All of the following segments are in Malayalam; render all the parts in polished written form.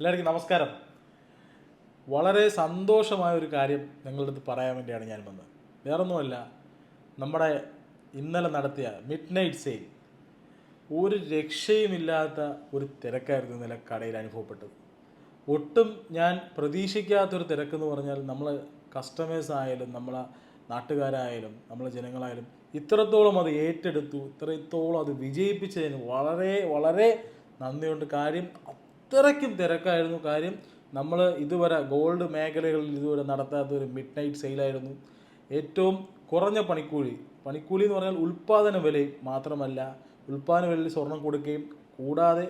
എല്ലാവർക്കും നമസ്കാരം. വളരെ സന്തോഷമായ ഒരു കാര്യം നിങ്ങളുടെ അടുത്ത് പറയാൻ വേണ്ടിയാണ് ഞാൻ വന്നത്. വേറൊന്നുമല്ല, നമ്മുടെ ഇന്നലെ നടത്തിയ മിഡ് നൈറ്റ് സെയിൽ ഒരു രക്ഷയുമില്ലാത്ത ഒരു തിരക്കായിരുന്നു ഇന്നലെ കടയിൽ അനുഭവപ്പെട്ടത്. ഒട്ടും ഞാൻ പ്രതീക്ഷിക്കാത്തൊരു തിരക്കെന്ന് പറഞ്ഞാൽ നമ്മൾ കസ്റ്റമേഴ്സ് ആയാലും നമ്മളെ നാട്ടുകാരായാലും നമ്മളെ ജനങ്ങളായാലും ഇത്രത്തോളം അത് ഏറ്റെടുത്തു, ഇത്രത്തോളം അത് വിജയിപ്പിച്ചതിന് വളരെ വളരെ നന്ദിയുണ്ട്. കാര്യം അത്രയ്ക്കും തിരക്കായിരുന്നു. കാര്യം നമ്മൾ ഇതുവരെ ഗോൾഡ് മേഖലകളിൽ ഇതുവരെ നടത്താത്ത ഒരു മിഡ് നൈറ്റ് സെയിലായിരുന്നു. ഏറ്റവും കുറഞ്ഞ പണിക്കൂലി എന്ന് പറഞ്ഞാൽ ഉൽപ്പാദന വില മാത്രമല്ല, ഉൽപ്പാദന വിലയിൽ സ്വർണം കൊടുക്കുകയും കൂടാതെ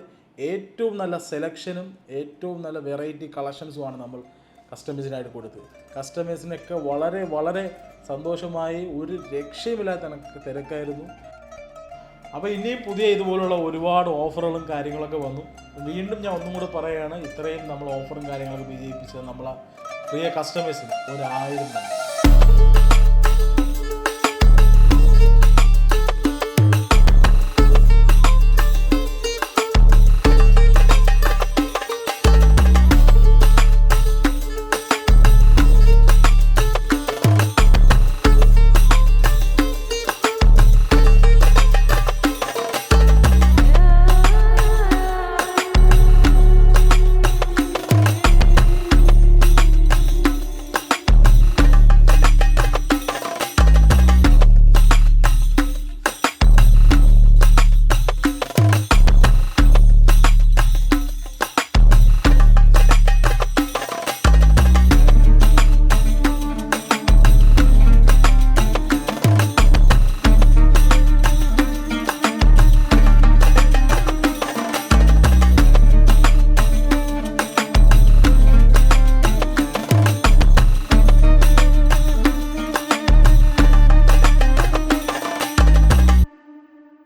ഏറ്റവും നല്ല സെലക്ഷനും ഏറ്റവും നല്ല വെറൈറ്റി കളക്ഷൻസുമാണ് നമ്മൾ കസ്റ്റമേഴ്സിനായിട്ട് കൊടുത്തത്. കസ്റ്റമേഴ്സിനൊക്കെ വളരെ വളരെ സന്തോഷമായി, ഒരു രക്ഷയുമില്ലാത്ത തിരക്കായിരുന്നു. അപ്പോൾ ഇനിയും പുതിയ ഇതുപോലുള്ള ഒരുപാട് ഓഫറുകളും കാര്യങ്ങളൊക്കെ വന്നു. വീണ്ടും ഞാൻ ഒന്നും കൂടെ പറയുകയാണ്, ഇത്രയും നമ്മൾ ഓഫറും കാര്യങ്ങളൊക്കെ വിജയിപ്പിച്ചത് നമ്മളെ പ്രിയ കസ്റ്റമേഴ്സിന് 1000 നന്ദി.